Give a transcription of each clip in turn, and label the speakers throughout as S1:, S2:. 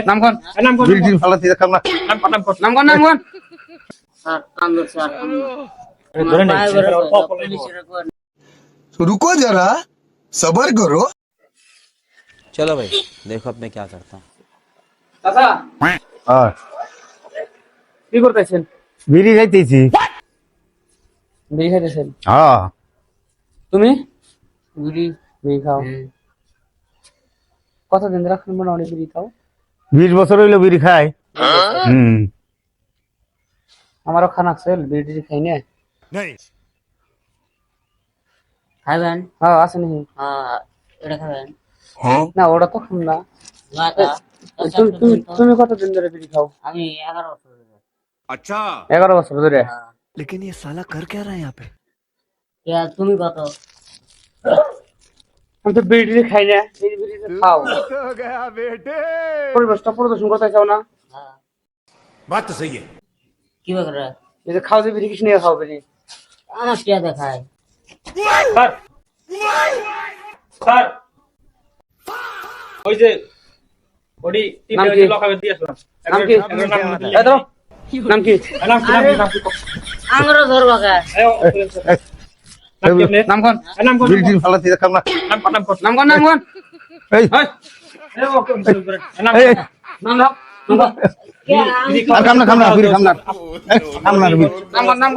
S1: নাম কোন নাম কোন
S2: বিল্ডিং ফালাতে দেখাম না
S1: নাম কোন নাম কোন
S3: স্যার কান্দো স্যার
S1: ধরে নেই
S4: रुको जरा सबर करो।
S5: चलो भाई देखो अब मैं क्या करता हूँ।
S1: দাদা
S2: আর
S1: কি করতেছেন?
S2: বিড়ি খাইতেছি
S1: বিড়ি খাইতেছেন?
S2: হ্যাঁ
S1: তুমি বিড়ি খাও? কতদিন রাখেন মোটামুটি বিড়ি খাও?
S2: 20 বছর হইলো বিড়ি খাই।
S1: আমারও খানা আছে, বিড়ি টিড়ি খাই না।
S3: খাবেন?
S1: হ্যাঁ আছে নাকি?
S3: হ্যাঁ এটা খাবেন
S1: না ওটা তো খাম না।
S3: মাথা
S1: তুমি কতদিন ধরে বিড়ি খাও?
S3: আমি 11 বছর ধরে।
S1: 11 বছর ধরে।
S5: लेकिन ये साला कर क्या रहा है यहाँ पे?
S3: তুমি কত?
S1: আমি তো বিড়ি টিড়ি খাই না, বিড়ি বিড়ি খাও। পরিবেশটা প্রদর্শন করতে চাও না?
S3: হ্যাঁ
S4: बात तो सही है।
S3: কি করে?
S1: এই যে খাও যে বিড়ি কিছু নিয়ে খাও বিড়ি।
S3: আমার কে দেখায়?
S1: স্যার স্যার ওই যে ওডি টিপে লকাবে দিয়ে আসলাম। নাম কি? এই ধরো। নাম কি? নাম কি?
S3: আঙ্গুর ধরবা কে?
S1: নাম কোন নাম কোন
S2: বিল্ডিং ফালাতে দেখাম না
S1: নাম কোন নাম কোন
S2: এই
S1: নাম
S2: এই
S1: নাম নাম
S3: কে
S2: আর খাম না বিড়ি খাম না খাম না বিড়ি
S1: নাম কোন নাম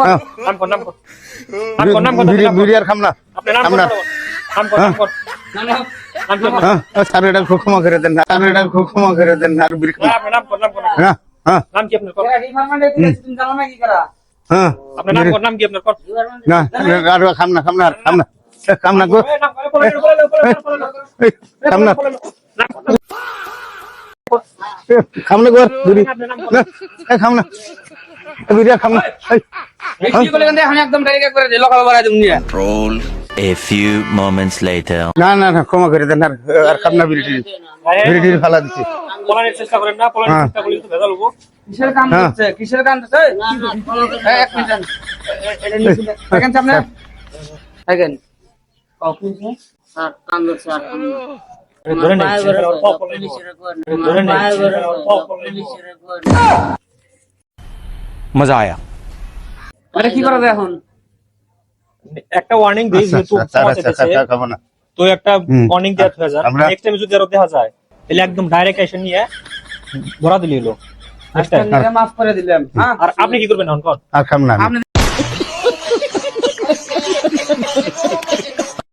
S1: কোন নাম কোন
S2: বিড়ি আর খাম না
S1: আপনি নাম কোন নাম কোন নাম
S2: হ্যাঁ স্যার এটা খুব ক্ষমা করে দেন স্যার এটা খুব ক্ষমা করে দেন আর বিড়ি খাম না।
S1: আপনার নাম কোন
S2: হ্যাঁ হ্যাঁ
S1: নাম কি আপনার? রিফান্ডে দিয়েছেন জানো না কি করা?
S2: হ্যাঁ
S1: আপনার নাম কি আপনার?
S2: না আর খাম না খাম না গো খাম না খাম না গো বিড়ি না খাম না বিড়ি খাম না
S1: কি করলেন এখন একদম ডাইরেক্ট করে দিল লকাবে বাড়াই দিমু নিয়া।
S5: A few moments later.
S2: না ক্ষমা করে দেন আর খাম না বিড়ি ফালা দিচ্ছি
S1: পলানোর চেষ্টা করেন না, পলানোর চেষ্টা করলে তো ভেজাল হবো। কিসের কাম
S2: হ্যাঁ।
S1: করছে? কিসের কাম করছে? এক মিনিট এটা নিচে দেখেন সামনে দেখেন
S3: স্যার কান্দো স্যার
S1: ধরে নেই ধরে নেই
S5: मजा आया।
S1: আরে কি করা যায় এখন? একটা ওয়ার্নিং দেই যেহেতু
S2: খাবো না
S1: তো একটা ওয়ার্নিং দেওয়া হয়ে যায়।
S2: আমরা-
S1: নেক্সট টাইম যদি আরো দেখা যায় তাহলে একদম ডাইরেক্ট অ্যাকশন নিয়ে ধরা দিলি হলো। নেক্সট টাইম
S2: মাফ করে দিলাম
S1: আর আপনি কি করবেন এখন?
S2: আর খাম না আমি।